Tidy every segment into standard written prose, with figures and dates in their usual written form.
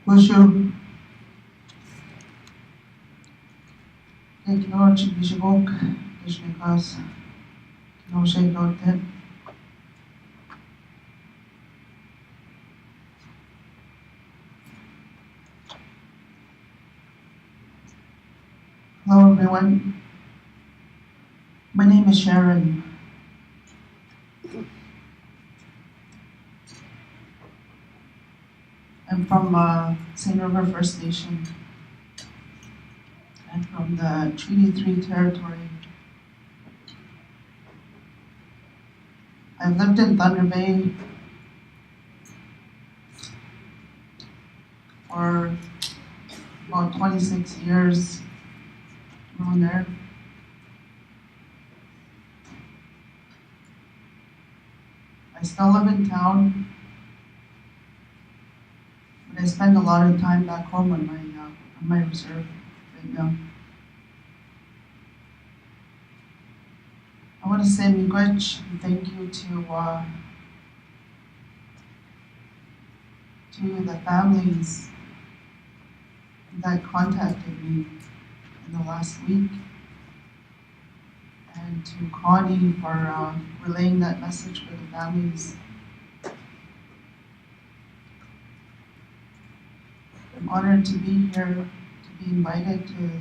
Wishu, Teknology Mishkeegogamang, Mishkeegogamang, Mishkeegogamang. Hello everyone, my name is Sharon. I'm from St. River First Nation. I'm from the Treaty 3 territory. I've lived in Thunder Bay for about 26 years, around there. I still live in town, but I spend a lot of time back home on my reserve right now. I want to say miigwech and thank you to the families that contacted me in the last week, and to Connie for relaying that message for the families. I'm honored to be here, to be invited to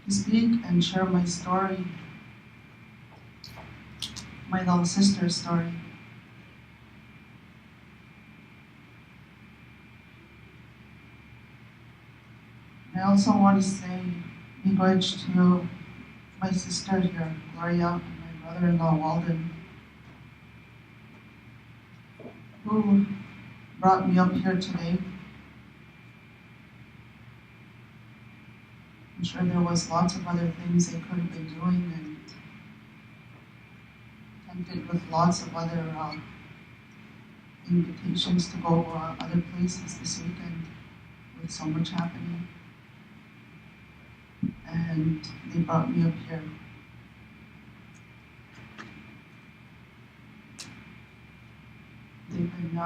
speak and share my story, my little sister's story. I also want to say miigwech to my sister here, Gloria, and my brother-in-law, Walden, who brought me up here today. I'm sure there was lots of other things they could have been doing, and tempted with lots of other invitations to go other places this weekend with so much happening. And they brought me up here. They've been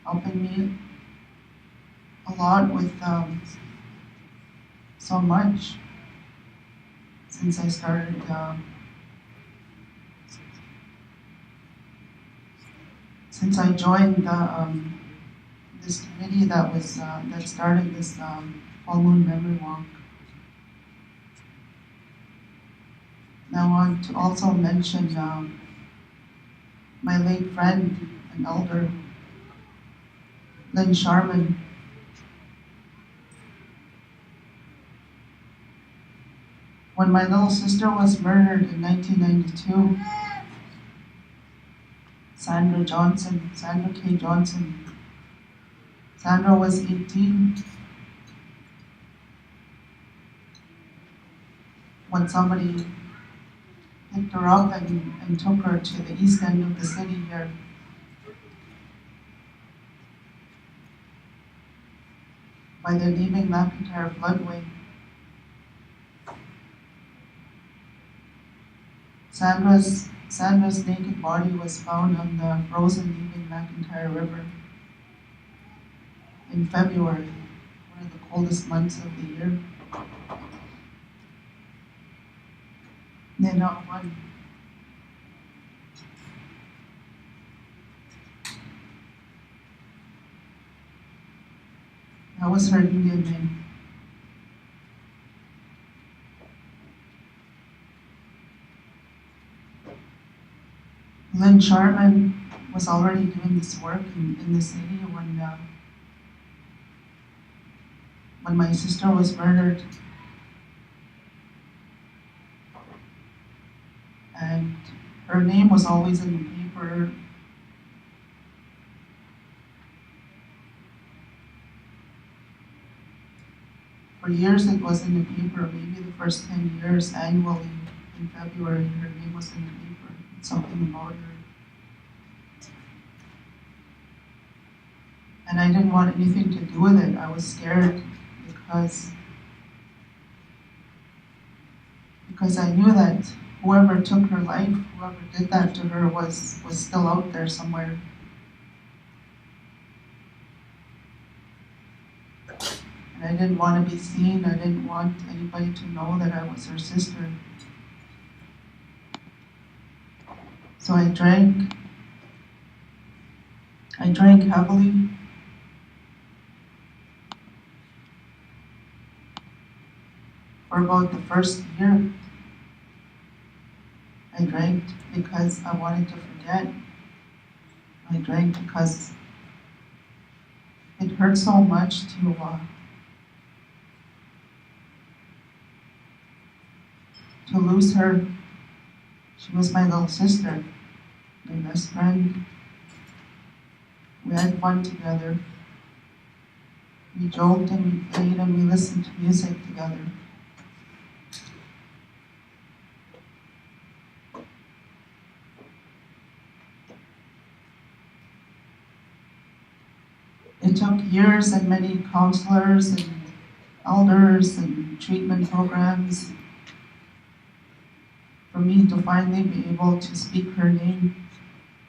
helping me a lot with so much since I started since I joined this committee that was that started this full moon memory walk. And I want to also mention my late friend and elder, Lynn Sharman. When my little sister was murdered in 1992, Sandra K. Johnson, Sandra was 18 when somebody picked her up and took her to the east end of the city here. By the leaving McIntyre floodway. Sandra's naked body was found on the frozen leaving McIntyre River in February, one of the coldest months of the year. One. That was her Indian name. Lynn Sharman was already doing this work in the city when my sister was murdered. and her name was always in the paper. For years it was in the paper, maybe the first 10 years annually in February, her name was in the paper. Something about her. And I didn't want anything to do with it. I was scared because I knew that whoever took her life, whoever did that to her was still out there somewhere. And I didn't want to be seen. I didn't want anybody to know that I was her sister. So I drank heavily. For about the first year, I drank because I wanted to forget. I drank because it hurt so much to lose her. She was my little sister, my best friend. We had fun together. We joked and we played and we listened to music together. It took years and many counselors and elders and treatment programs for me to finally be able to speak her name.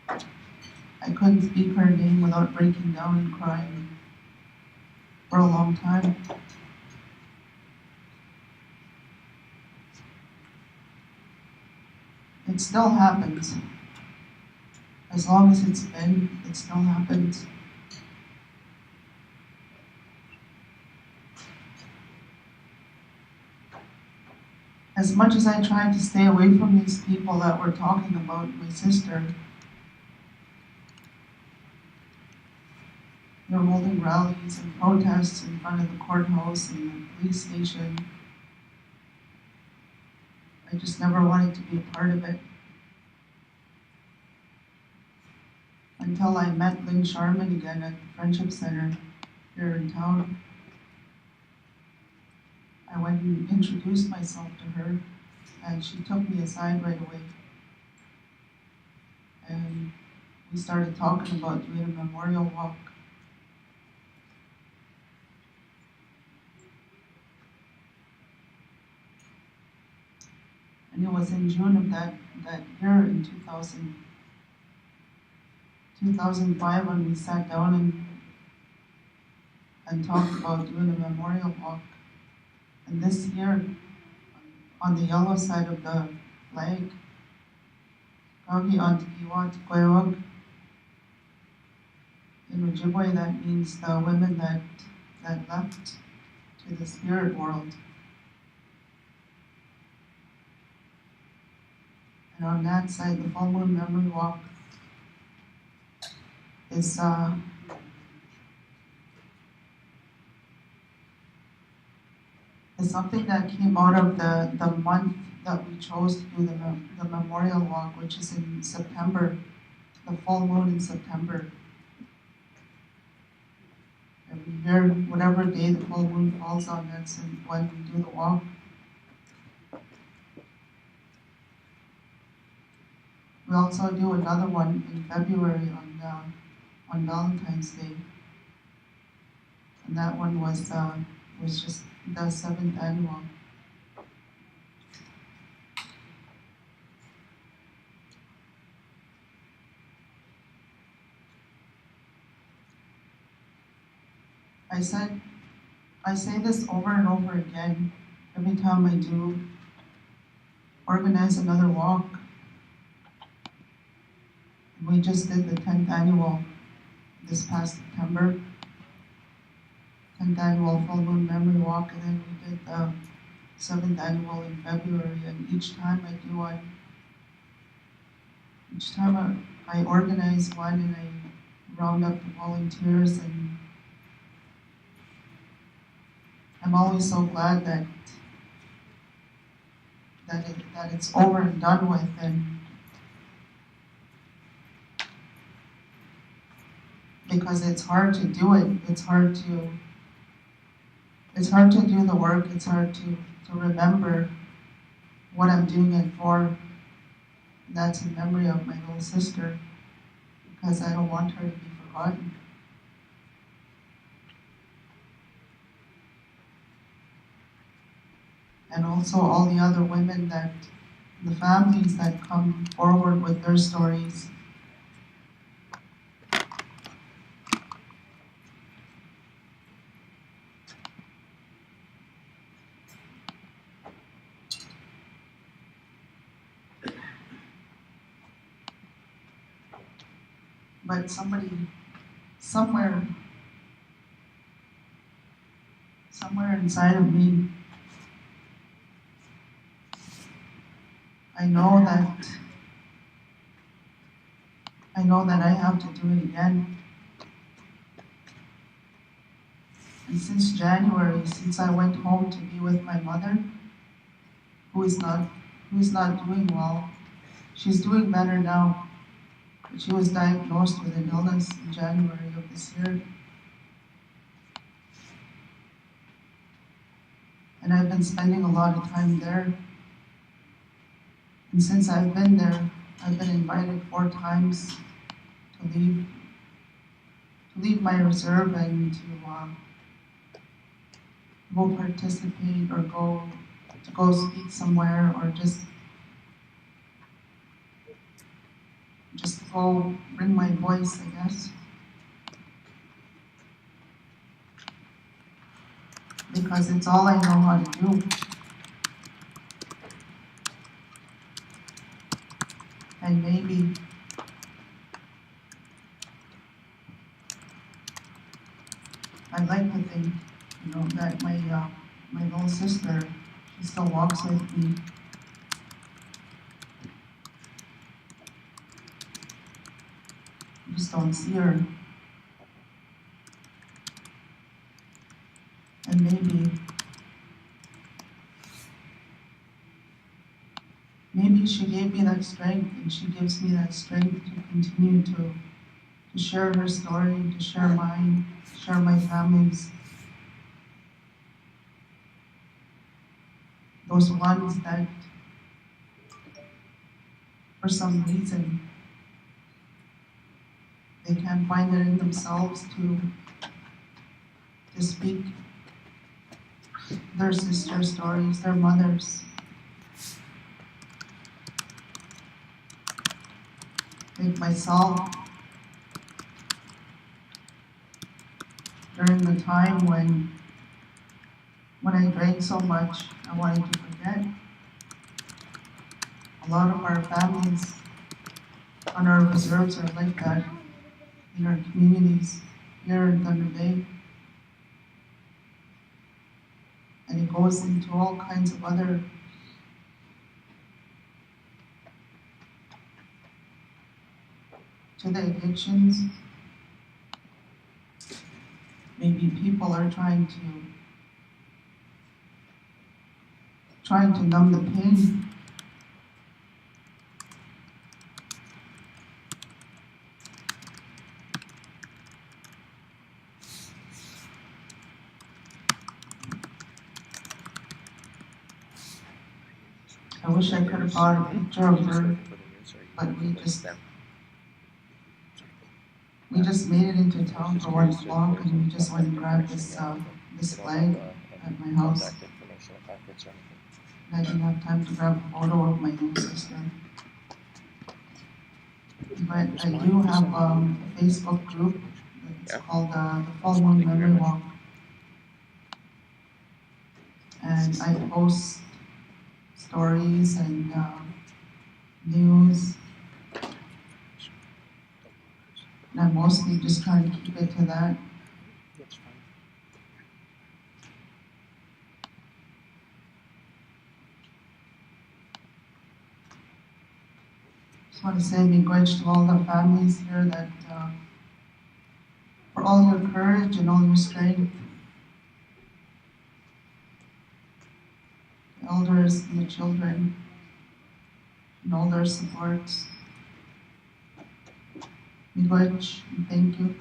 I couldn't speak her name without breaking down and crying for a long time. It still happens. As long as it's been, it still happens. As much as I tried to stay away from these people that were talking about my sister, they're holding rallies and protests in front of the courthouse and the police station. I just never wanted to be a part of it. Until I met Lynn Sharman again at the Friendship Center here in town. I went and introduced myself to her, and she took me aside right away. And we started talking about doing a memorial walk. And it was in June of that year, in 2005, when we sat down and talked about doing a memorial walk. And this year, on the yellow side of the flag, in Ojibwe, that means the women that left to the spirit world. And on that side, the full moon memory walk is something that came out of the month that we chose to do the memorial walk, which is in September, the full moon in September. Every year, whatever day the full moon falls on, that's when we do the walk. We also do another one in February on Valentine's Day, and that one was just the 7th annual. I say this over and over again every time I do organize another walk. We just did the 10th annual this past September, 10th annual full moon memory walk, and then we did the 7th annual in February. And each time I do one, each time I organize one and I round up the volunteers, and I'm always so glad that that it's over and done with, and because it's hard to do it. It's hard to do the work. It's hard to remember what I'm doing it for. And that's in memory of my little sister, because I don't want her to be forgotten. And also all the other women the families that come forward with their stories. But somebody, somewhere inside of me, I know that I have to do it again. And since January, since I went home to be with my mother, who is not doing well, she's doing better now. But she was diagnosed with an illness in January of this year. And I've been spending a lot of time there. And since I've been there, I've been invited 4 times to leave my reserve and to go participate or go speak somewhere, or just go bring my voice, I guess. Because it's all I know how to do. And maybe I'd like to think, that my little sister, she still walks with me. I just don't see her. And maybe she gave me that strength, and she gives me that strength to continue to share her story, to share mine, to share my family's. Those ones that, for some reason, they can't find it in themselves to speak their sister stories, their mothers. Like myself, during the time when I drank so much, I wanted to forget. A lot of our families on our reserves are like that in our communities here in Thunder Bay. And it goes into all kinds of other to the addictions. Maybe people are trying to numb the pain. I wish I could have brought a picture of her, but we just made it into town for 1 o'clock, and we just went and grabbed this flag at my house. I didn't have time to grab a photo of my little sister. But I do have a Facebook group. It's called the Full Moon Memory Walk. And I post stories and news. And I'm mostly just trying to keep it to that. I want to say miigwech to all the families here that for all your courage and all your strength. the elders and the children, and all their supports. Miigwech, and thank you.